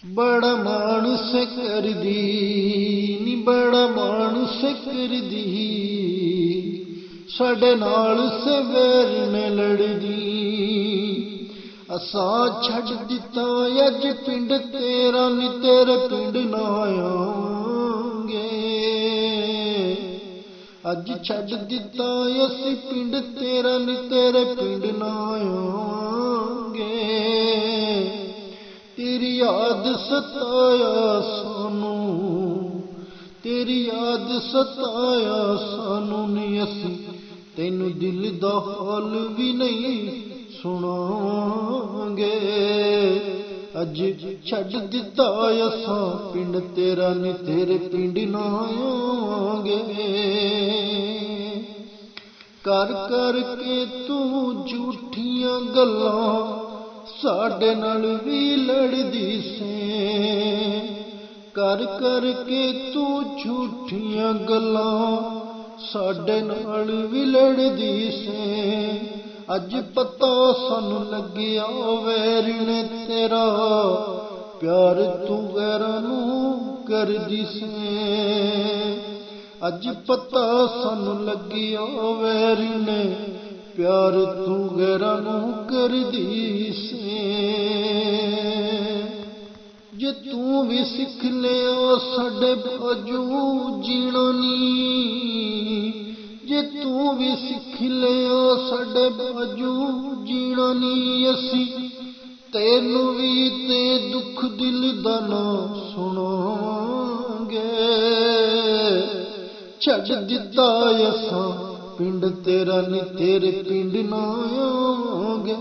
बड़ा मानुस करदी नी बड़ा मानुस करदी साडे नाल सवेर ने लड़दी असां छड्ड दिता अज पिंड तेरा नी तेरे पिंड ना आवांगे अज छड्ड दिता असी पिंड तेरा नी तेरे पिंड ना आवांगे तेरी याद सताया सानू तेरी याद सताया सानू नी असी तैनू दिल दा हाल भी नहीं सुनांगे अज छड्ड दिता असां पिंड तेरा नी तेरे पिंड ना आवांगे कर कर के तू झूठियां गल्लां साडे नाल भी लड़दी से कर कर के तू झूठियां गल्लां साडे नाल भी लड़दी से अज पता सानू लग्या वैरी ने तेरा प्यार तू गैरां नूं करदी से अज पता सानू लग्या वैरी ने प्यार तू गैरां नूं करदी से जे तू भी सिख लिया साडे बाजू जीना नी जे तू भी सिख लिया साडे बाजू जीना नी असी तैनू भी ते दुख दिल दा ना सुनांगे छड्ड दिता असां पिंड तेरा नी तेरे पिंड ना आवांगे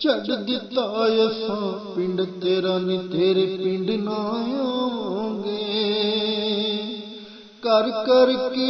छड्ड दिता असां पिंड तेरा नी तेरे पिंड ना आवांगे कर कर के